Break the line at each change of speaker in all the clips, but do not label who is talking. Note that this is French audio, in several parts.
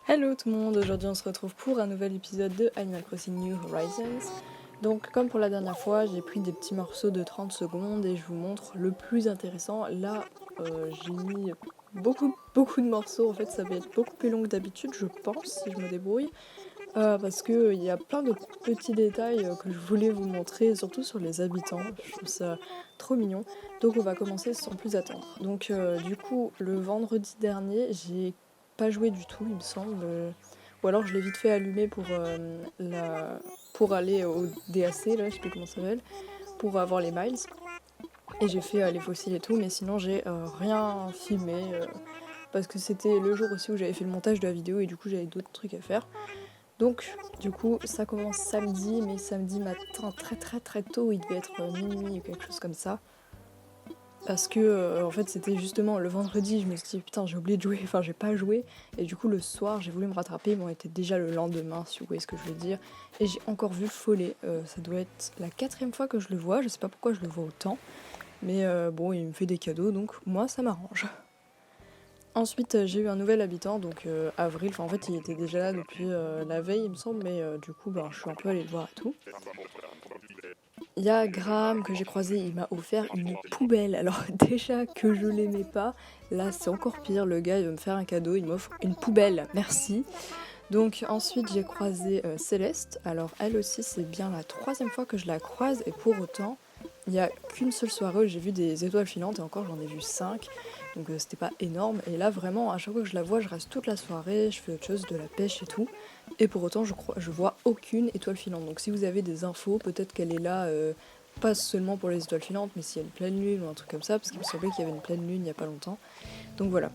Hello tout le monde, aujourd'hui on se retrouve pour un nouvel épisode de Animal Crossing New Horizons. Donc comme pour la dernière fois, j'ai pris des petits morceaux de 30 secondes et je vous montre le plus intéressant. Là, j'ai mis beaucoup de morceaux, en fait ça va être beaucoup plus long que d'habitude je pense si je me débrouille. Parce qu'il y a plein de petits détails que je voulais vous montrer, surtout sur les habitants, je trouve ça trop mignon. Donc on va commencer sans plus attendre. Donc du coup, le vendredi dernier, j'ai pas joué du tout, il me semble. Ou alors je l'ai vite fait allumer pour aller au DAC, là, je sais plus comment ça s'appelle, pour avoir les miles. Et j'ai fait les fossiles et tout, mais sinon j'ai rien filmé. Parce que c'était le jour aussi où j'avais fait le montage de la vidéo et du coup j'avais d'autres trucs à faire. Donc, du coup, ça commence samedi, mais samedi matin très tôt, il devait être minuit ou quelque chose comme ça. Parce que, en fait, c'était justement le vendredi, je me suis dit, putain, j'ai oublié de jouer, enfin, j'ai pas joué. Et du coup, le soir, j'ai voulu me rattraper, mais on était déjà le lendemain, si vous voyez ce que je veux dire. Et j'ai encore vu Follet, ça doit être la 4e fois que je le vois, je sais pas pourquoi je le vois autant. Mais bon, il me fait des cadeaux, donc moi, ça m'arrange. Ensuite, j'ai eu un nouvel habitant, donc Avril. Enfin, en fait, il était déjà là depuis la veille, il me semble, mais du coup, je suis un peu allée le voir et tout. Il y a Graham que j'ai croisé, il m'a offert une poubelle. Alors, déjà que je l'aimais pas, là, c'est encore pire. Le gars, il veut me faire un cadeau, il m'offre une poubelle. Merci. Donc, ensuite, j'ai croisé Céleste. Alors, elle aussi, c'est bien la 3e fois que je la croise, et pour autant, il n'y a qu'une seule soirée où j'ai vu des étoiles filantes, et encore, j'en ai vu 5. Donc c'était pas énorme. Et là, vraiment, à chaque fois que je la vois, je reste toute la soirée, je fais autre chose, de la pêche et tout. Et pour autant, je vois aucune étoile filante. Donc si vous avez des infos, peut-être qu'elle est là, pas seulement pour les étoiles filantes, mais s'il y a une pleine lune ou un truc comme ça, parce qu'il me semblait qu'il y avait une pleine lune il y a pas longtemps. Donc voilà.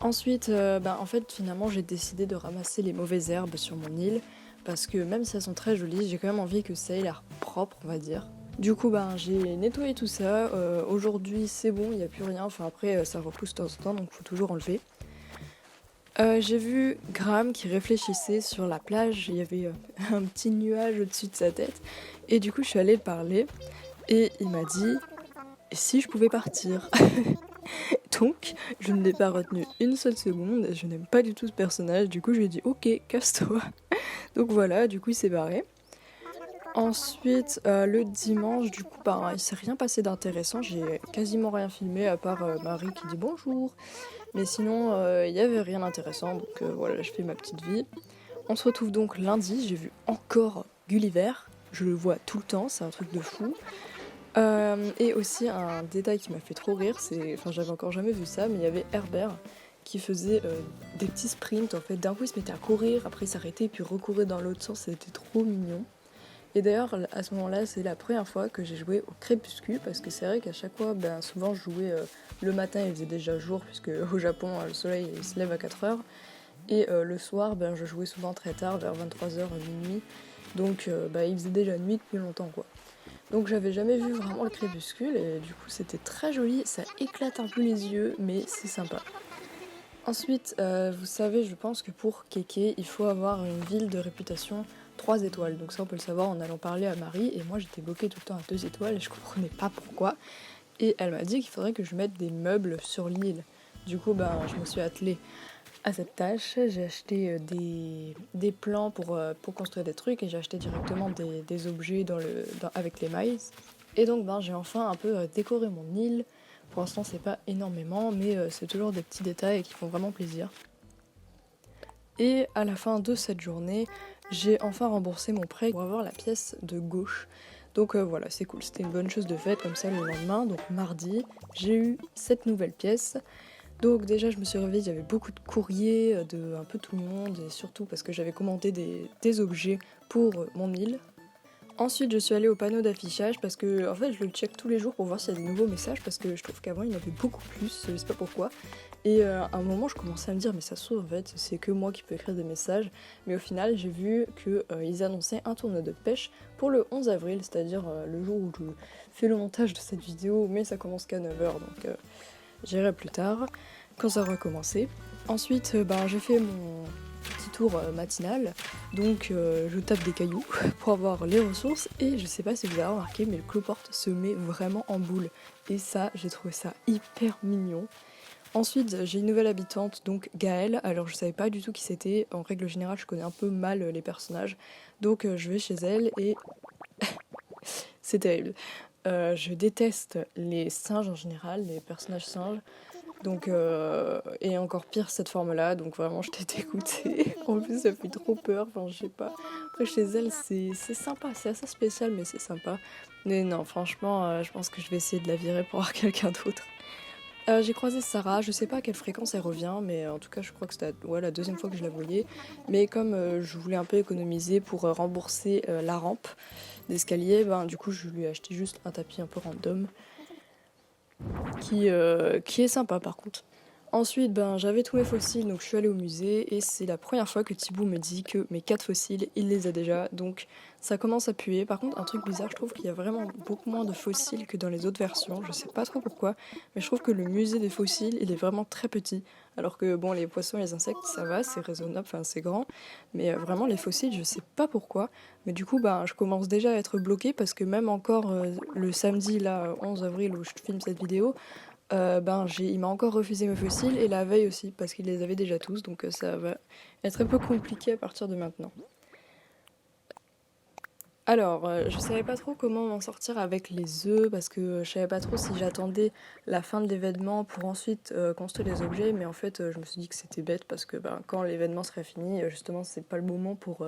Ensuite, en fait, finalement, j'ai décidé de ramasser les mauvaises herbes sur mon île. Parce que même si elles sont très jolies, j'ai quand même envie que ça ait l'air propre, on va dire. Du coup, j'ai nettoyé tout ça. Aujourd'hui, c'est bon, il n'y a plus rien. Enfin, après, ça repousse de temps en temps, donc il faut toujours enlever. J'ai vu Graham qui réfléchissait sur la plage. Il y avait un petit nuage au-dessus de sa tête. Et du coup, je suis allée parler. Et il m'a dit si je pouvais partir. Donc, je ne l'ai pas retenu une seule seconde. Je n'aime pas du tout ce personnage. Du coup, je lui ai dit ok, casse-toi. Donc voilà, du coup, il s'est barré. Ensuite, le dimanche, du coup, il s'est rien passé d'intéressant. J'ai quasiment rien filmé à part Marie qui dit bonjour. Mais sinon, il y avait rien d'intéressant. Donc voilà, je fais ma petite vie. On se retrouve donc lundi. J'ai vu encore Gulliver. Je le vois tout le temps, c'est un truc de fou. Et aussi un détail qui m'a fait trop rire, j'avais encore jamais vu ça, mais il y avait Herbert qui faisait des petits sprints en fait. D'un coup, il se mettait à courir, après il s'arrêtait, puis recourait dans l'autre sens. C'était trop mignon. Et d'ailleurs, à ce moment-là, c'est la première fois que j'ai joué au crépuscule, parce que c'est vrai qu'à chaque fois, souvent je jouais le matin, il faisait déjà jour, puisque au Japon, le soleil il se lève à 4h. Et le soir, je jouais souvent très tard, vers 23h, minuit. Donc il faisait déjà nuit depuis longtemps, quoi. Donc j'avais jamais vu vraiment le crépuscule, et du coup c'était très joli, ça éclate un peu les yeux, mais c'est sympa. Ensuite, vous savez, je pense que pour Kéké, il faut avoir une ville de réputation 3 étoiles. Donc ça, on peut le savoir en allant parler à Marie. Et moi, j'étais bloquée tout le temps à 2 étoiles et je comprenais pas pourquoi. Et elle m'a dit qu'il faudrait que je mette des meubles sur l'île. Du coup, je me suis attelée à cette tâche. J'ai acheté des plans pour construire des trucs, et j'ai acheté directement des objets avec les miles. Et donc, j'ai enfin un peu décoré mon île. Pour l'instant, c'est pas énormément, mais c'est toujours des petits détails qui font vraiment plaisir. Et à la fin de cette journée, j'ai enfin remboursé mon prêt pour avoir la pièce de gauche. Donc voilà, c'est cool, c'était une bonne chose de faite. Comme ça, le lendemain, donc mardi, j'ai eu cette nouvelle pièce. Donc déjà, je me suis réveillée, il y avait beaucoup de courriers de un peu tout le monde, et surtout parce que j'avais commandé des objets pour mon île. Ensuite, je suis allée au panneau d'affichage parce que, en fait, je le check tous les jours pour voir s'il y a des nouveaux messages, parce que je trouve qu'avant, il y en avait beaucoup plus, je sais pas pourquoi. Et à un moment, je commençais à me dire, mais ça se trouve, en fait, c'est que moi qui peux écrire des messages. Mais au final, j'ai vu qu'ils annonçaient un tournoi de pêche pour le 11 avril, c'est-à-dire le jour où je fais le montage de cette vidéo, mais ça commence qu'à 9h, donc j'irai plus tard, quand ça aura commencé. Ensuite, j'ai fait mon petit tour matinal, donc je tape des cailloux pour avoir les ressources, et je sais pas si vous avez remarqué, mais le cloporte se met vraiment en boule, et ça, j'ai trouvé ça hyper mignon. Ensuite, j'ai une nouvelle habitante, donc Gaëlle. Alors je savais pas du tout qui c'était. En règle générale, je connais un peu mal les personnages. Donc je vais chez elle et c'est terrible. Je déteste les singes en général, les personnages singes. Donc, et encore pire cette forme-là, donc vraiment je t'ai dégoûtée. En plus, ça fait trop peur, enfin je sais pas. Après, chez elle, c'est sympa, c'est assez spécial, mais c'est sympa. Mais non, franchement, je pense que je vais essayer de la virer pour avoir quelqu'un d'autre. J'ai croisé Sarah, je sais pas à quelle fréquence elle revient, mais en tout cas, je crois que c'était la deuxième fois que je la voyais. Mais comme je voulais un peu économiser pour rembourser la rampe d'escalier, ben du coup, je lui ai acheté juste un tapis un peu random qui est sympa par contre. Ensuite, ben, j'avais tous mes fossiles, donc je suis allée au musée et c'est la première fois que Thibaut me dit que mes 4 fossiles, il les a déjà, donc ça commence à puer. Par contre, un truc bizarre, je trouve qu'il y a vraiment beaucoup moins de fossiles que dans les autres versions, je sais pas trop pourquoi, mais je trouve que le musée des fossiles, il est vraiment très petit. Alors que bon, les poissons et les insectes, ça va, c'est raisonnable, enfin c'est grand, mais vraiment les fossiles, je sais pas pourquoi. Mais du coup, ben, je commence déjà à être bloquée parce que même encore le samedi, là, 11 avril, où je filme cette vidéo, ben, il m'a encore refusé mes fossiles et la veille aussi parce qu'il les avait déjà tous, donc ça va être un peu compliqué à partir de maintenant. Alors, je savais pas trop comment m'en sortir avec les œufs parce que je savais pas trop si j'attendais la fin de l'événement pour ensuite construire les objets, mais en fait je me suis dit que c'était bête parce que ben, quand l'événement serait fini, justement c'est pas le moment pour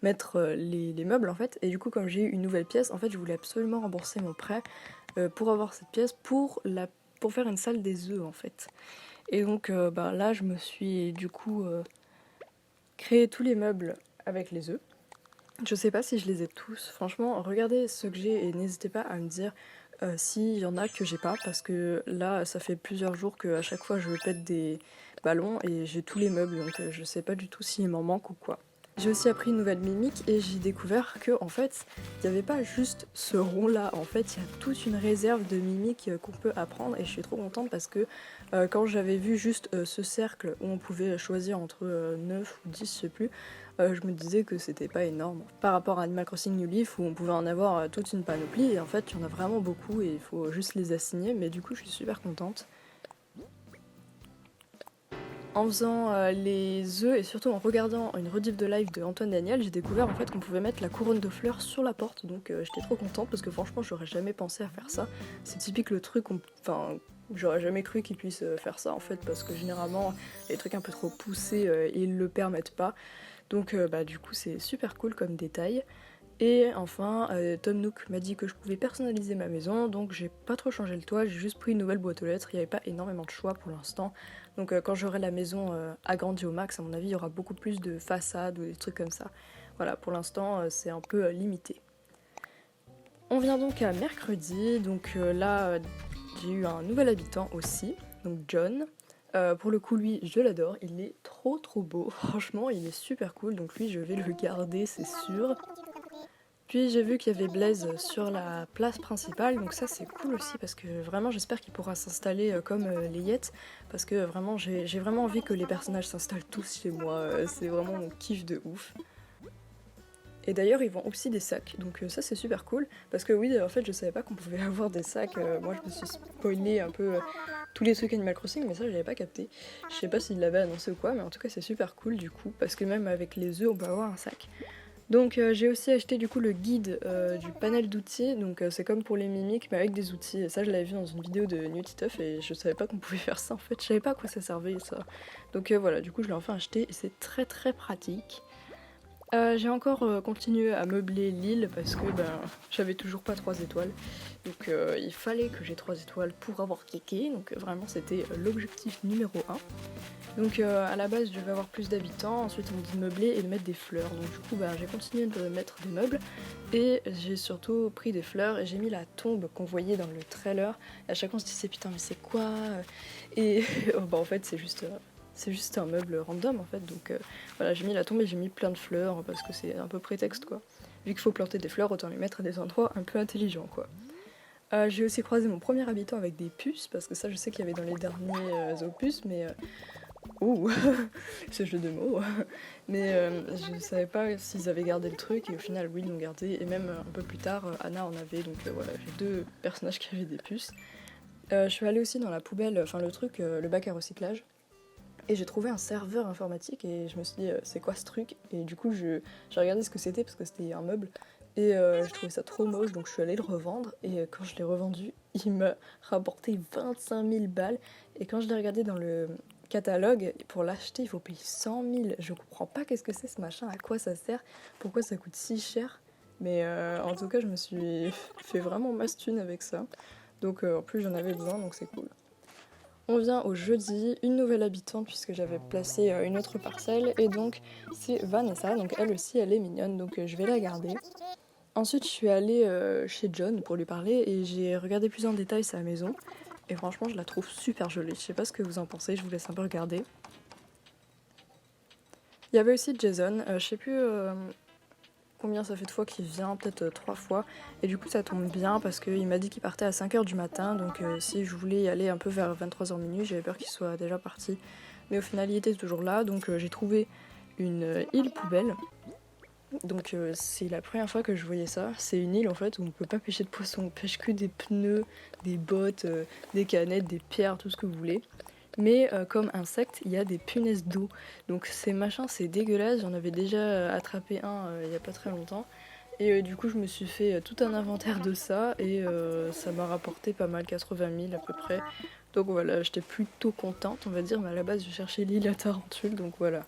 mettre les meubles en fait. Et du coup comme j'ai eu une nouvelle pièce, en fait je voulais absolument rembourser mon prêt pour avoir cette pièce pour faire une salle des œufs en fait. Et donc ben, là je me suis du coup créé tous les meubles avec les œufs. Je sais pas si je les ai tous. Franchement, regardez ceux que j'ai et n'hésitez pas à me dire s'il y en a que j'ai pas parce que là, ça fait plusieurs jours que à chaque fois je pète des ballons et j'ai tous les meubles donc je sais pas du tout s'il m'en manque ou quoi. J'ai aussi appris une nouvelle mimique et j'ai découvert que en fait, il n'y avait pas juste ce rond là, en fait, il y a toute une réserve de mimiques qu'on peut apprendre et je suis trop contente parce que quand j'avais vu juste ce cercle où on pouvait choisir entre 9 ou 10, je sais plus, je me disais que c'était pas énorme par rapport à Animal Crossing New Leaf où on pouvait en avoir toute une panoplie et en fait, il y en a vraiment beaucoup et il faut juste les assigner, mais du coup, je suis super contente. En faisant les œufs et surtout en regardant une rediff de live de Antoine Daniel, j'ai découvert en fait qu'on pouvait mettre la couronne de fleurs sur la porte, donc j'étais trop contente parce que franchement j'aurais jamais pensé à faire ça. C'est typique le truc, enfin j'aurais jamais cru qu'ils puissent faire ça en fait parce que généralement les trucs un peu trop poussés ils le permettent pas. Donc bah du coup c'est super cool comme détail. Et enfin, Tom Nook m'a dit que je pouvais personnaliser ma maison, donc j'ai pas trop changé le toit, j'ai juste pris une nouvelle boîte aux lettres, il n'y avait pas énormément de choix pour l'instant. Donc quand j'aurai la maison agrandie au max, à mon avis, il y aura beaucoup plus de façades ou des trucs comme ça. Voilà, pour l'instant, c'est un peu limité. On vient donc à mercredi, donc là, j'ai eu un nouvel habitant aussi, donc John. Pour le coup, lui, je l'adore, il est trop trop beau, franchement, il est super cool, donc lui, je vais le garder, c'est sûr. Puis j'ai vu qu'il y avait Blaise sur la place principale, donc ça c'est cool aussi parce que vraiment j'espère qu'il pourra s'installer comme les Yettes, parce que vraiment j'ai vraiment envie que les personnages s'installent tous chez moi, c'est vraiment mon kiff de ouf. Et d'ailleurs ils vendent aussi des sacs, donc ça c'est super cool, parce que oui en fait je savais pas qu'on pouvait avoir des sacs, moi je me suis spoilé un peu tous les trucs Animal Crossing, mais ça je l'avais pas capté. Je sais pas s'ils l'avaient annoncé ou quoi, mais en tout cas c'est super cool du coup, parce que même avec les œufs on peut avoir un sac. Donc j'ai aussi acheté du coup le guide du panel d'outils, donc c'est comme pour les mimiques mais avec des outils, et ça je l'avais vu dans une vidéo de Nutituff et je savais pas qu'on pouvait faire ça en fait, je savais pas à quoi ça servait ça. Donc voilà, du coup je l'ai enfin acheté et c'est très très pratique. J'ai encore continué à meubler l'île parce que ben, j'avais toujours pas 3 étoiles. Donc il fallait que j'ai 3 étoiles pour avoir kéké. Donc vraiment c'était l'objectif numéro 1. Donc à la base je devais avoir plus d'habitants, ensuite on m'a dit de meubler et de mettre des fleurs. Donc du coup ben, j'ai continué de mettre des meubles et j'ai surtout pris des fleurs et j'ai mis la tombe qu'on voyait dans le trailer. Et à chaque fois on se disait putain mais c'est quoi. Et bah, en fait c'est juste un meuble random en fait, donc voilà, j'ai mis la tombe et j'ai mis plein de fleurs parce que c'est un peu prétexte quoi. Vu qu'il faut planter des fleurs, autant les mettre à des endroits un peu intelligents quoi. J'ai aussi croisé mon premier habitant avec des puces, parce que ça je sais qu'il y avait dans les derniers opus, mais... ouh, ce jeu de mots. Mais je savais pas s'ils avaient gardé le truc, et au final oui ils l'ont gardé, et même un peu plus tard Anna en avait, donc voilà, j'ai 2 personnages qui avaient des puces. Je suis allée aussi dans la poubelle, enfin le truc, le bac à recyclage. Et j'ai trouvé un serveur informatique et je me suis dit c'est quoi ce truc? Et du coup j'ai regardé ce que c'était parce que c'était un meuble et je trouvais ça trop moche donc je suis allée le revendre et quand je l'ai revendu il m'a rapporté 25 000 balles et quand je l'ai regardé dans le catalogue pour l'acheter il faut payer 100 000. Je comprends pas qu'est-ce que c'est ce machin, à quoi ça sert, pourquoi ça coûte si cher mais en tout cas je me suis fait vraiment masse thune avec ça donc en plus j'en avais besoin donc c'est cool. On vient au jeudi, une nouvelle habitante puisque j'avais placé une autre parcelle et donc c'est Vanessa, donc elle aussi elle est mignonne donc je vais la garder. Ensuite je suis allée chez John pour lui parler et j'ai regardé plus en détail sa maison et franchement je la trouve super jolie, je sais pas ce que vous en pensez, je vous laisse un peu regarder. Il y avait aussi Jason, je sais plus combien ça fait de fois qu'il vient, peut-être 3 fois. Et du coup ça tombe bien parce qu'il m'a dit qu'il partait à 5h du matin. Donc si je voulais y aller un peu vers 23h minuit, j'avais peur qu'il soit déjà parti. Mais au final il était toujours là. Donc j'ai trouvé une île poubelle. Donc c'est la première fois que je voyais ça. C'est une île en fait où on peut pas pêcher de poissons. On pêche que des pneus, des bottes, des canettes, des pierres, tout ce que vous voulez. Mais comme insecte, il y a des punaises d'eau. Donc ces machins, c'est dégueulasse. J'en avais déjà attrapé un il y a pas très longtemps. Et du coup, je me suis fait tout un inventaire de ça. Et ça m'a rapporté pas mal, 80 000 à peu près. Donc voilà, j'étais plutôt contente, on va dire. Mais à la base, je cherchais l'île à Tarentule. Donc voilà.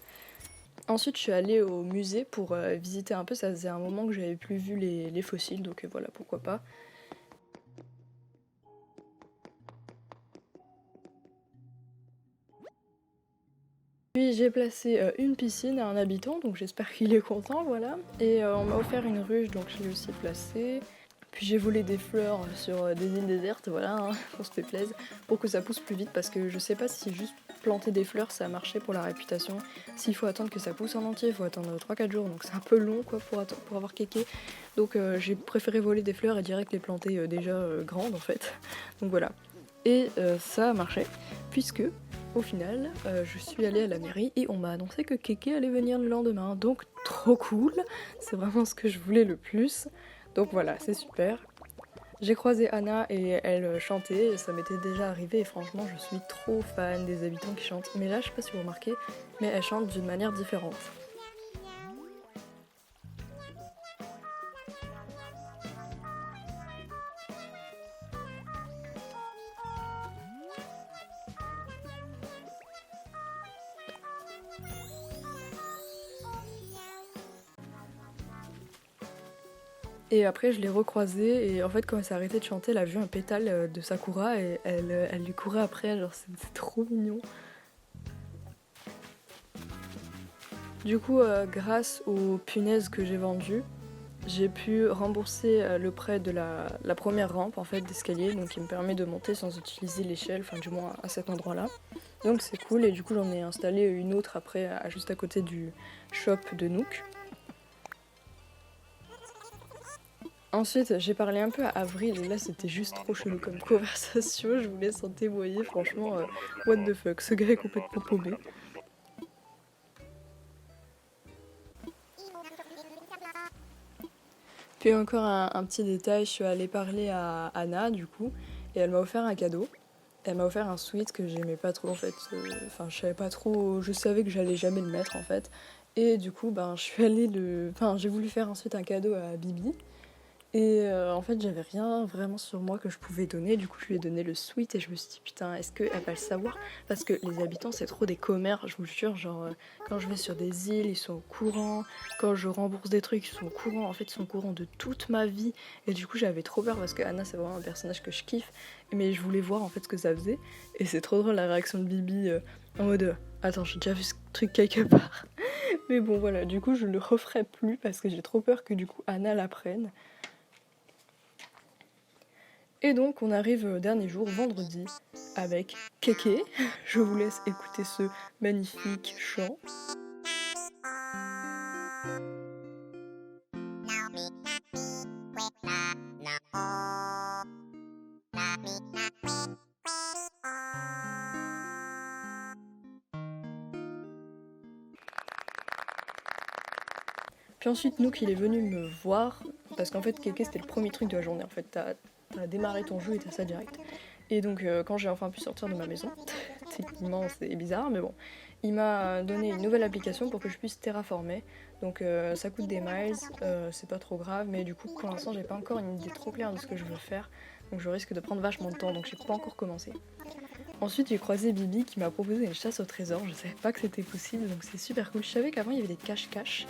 Ensuite, je suis allée au musée pour visiter un peu. Ça faisait un moment que j'avais plus vu les fossiles. Donc voilà, pourquoi pas. Puis j'ai placé une piscine à un habitant, donc j'espère qu'il est content, voilà. Et on m'a offert une ruche, donc je l'ai aussi placée. Puis j'ai volé des fleurs sur des îles désertes, voilà, hein, on se fait plaisir, pour que ça pousse plus vite, parce que je sais pas si juste planter des fleurs ça a marché pour la réputation. S'il faut attendre que ça pousse en entier, il faut attendre 3-4 jours, donc c'est un peu long quoi pour avoir kéké. Donc j'ai préféré voler des fleurs et direct les planter déjà grandes en fait. Donc voilà. Et ça a marché, puisque au final, je suis allée à la mairie et on m'a annoncé que Kéké allait venir le lendemain. Donc trop cool, c'est vraiment ce que je voulais le plus. Donc voilà, c'est super. J'ai croisé Anna et elle chantait, ça m'était déjà arrivé et franchement je suis trop fan des habitants qui chantent. Mais là je sais pas si vous remarquez, mais elle chante d'une manière différente. Et après je l'ai recroisée et en fait quand elle s'est arrêtée de chanter, elle a vu un pétale de Sakura et elle lui courait après, genre c'était trop mignon. Du coup grâce aux punaises que j'ai vendues, j'ai pu rembourser le prêt de la première rampe en fait d'escalier, donc qui me permet de monter sans utiliser l'échelle, enfin du moins à cet endroit-là. Donc c'est cool et du coup j'en ai installé une autre après juste à côté du shop de Nook. Ensuite, j'ai parlé un peu à Avril et là c'était juste trop chelou comme conversation, je vous laisse en témoigner, franchement, what the fuck, ce gars est complètement paumé. Puis encore un petit détail, je suis allée parler à Anna du coup, et elle m'a offert un cadeau. Elle m'a offert un sweat que j'aimais pas trop en fait, enfin je savais pas trop, je savais que j'allais jamais le mettre en fait. Et du coup, ben, je suis allée enfin j'ai voulu faire ensuite un cadeau à Bibi. Et en fait, j'avais rien vraiment sur moi que je pouvais donner. Du coup, je lui ai donné le sweat et je me suis dit, putain, est-ce qu'elle va le savoir? Parce que les habitants, c'est trop des commères, je vous le jure. Genre, quand je vais sur des îles, ils sont au courant. Quand je rembourse des trucs, ils sont au courant. En fait, ils sont au courant de toute ma vie. Et du coup, j'avais trop peur parce que Anna, c'est vraiment un personnage que je kiffe. Mais je voulais voir en fait ce que ça faisait. Et c'est trop drôle la réaction de Bibi en mode, attends, j'ai déjà vu ce truc quelque part. Mais bon, voilà, du coup, je le referai plus parce que j'ai trop peur que du coup Anna l'apprenne. Et donc on arrive au dernier jour, vendredi, avec Kéké. Je vous laisse écouter ce magnifique chant. Puis ensuite, Nook, il est venu me voir, parce qu'en fait, Kéké, c'était le premier truc de la journée. En fait, t'as démarré ton jeu et t'as ça direct. Et donc quand j'ai enfin pu sortir de ma maison, techniquement c'est bizarre mais bon, il m'a donné une nouvelle application pour que je puisse terraformer. Donc ça coûte des miles, c'est pas trop grave, mais du coup pour l'instant j'ai pas encore une idée trop claire de ce que je veux faire. Donc je risque de prendre vachement de temps, donc j'ai pas encore commencé. Ensuite j'ai croisé Bibi qui m'a proposé une chasse au trésor, je savais pas que c'était possible, donc c'est super cool. Je savais qu'avant il y avait des cache-cache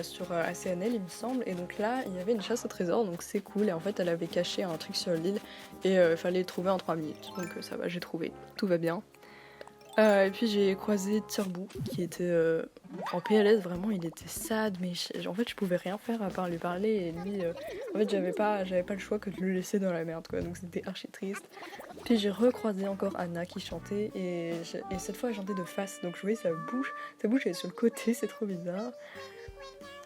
sur ACNL il me semble, et donc là il y avait une chasse au trésor, donc c'est cool. Et en fait elle avait caché un truc sur l'île et il fallait le trouver en 3 minutes, donc ça va, j'ai trouvé, tout va bien. Et puis j'ai croisé Tirbou qui était en PLS, vraiment il était sad, mais en fait je pouvais rien faire à part lui parler, et lui en fait j'avais pas le choix que de le laisser dans la merde quoi, donc c'était archi triste. Puis j'ai recroisé encore Anna qui chantait, et cette fois elle chantait de face, donc je voyais sa bouche elle est sur le côté, c'est trop bizarre.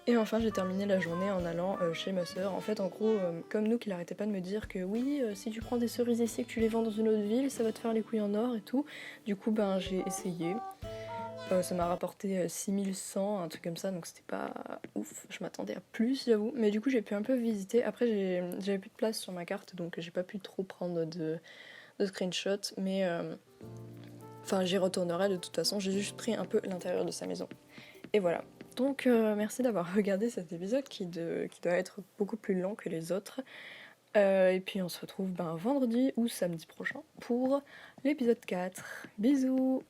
Et enfin j'ai terminé la journée en allant chez ma soeur. En fait en gros comme nous qu'il arrêtait pas de me dire que oui si tu prends des cerises ici et que tu les vends dans une autre ville ça va te faire les couilles en or et tout. Du coup ben j'ai essayé. Ça m'a rapporté 6100, un truc comme ça, donc c'était pas ouf, je m'attendais à plus j'avoue. Mais du coup j'ai pu un peu visiter. Après j'avais plus de place sur ma carte donc j'ai pas pu trop prendre de screenshots, mais enfin j'y retournerai de toute façon, j'ai juste pris un peu l'intérieur de sa maison. Et voilà. Donc merci d'avoir regardé cet épisode qui doit être beaucoup plus long que les autres. Et puis on se retrouve vendredi ou samedi prochain pour l'épisode 4. Bisous!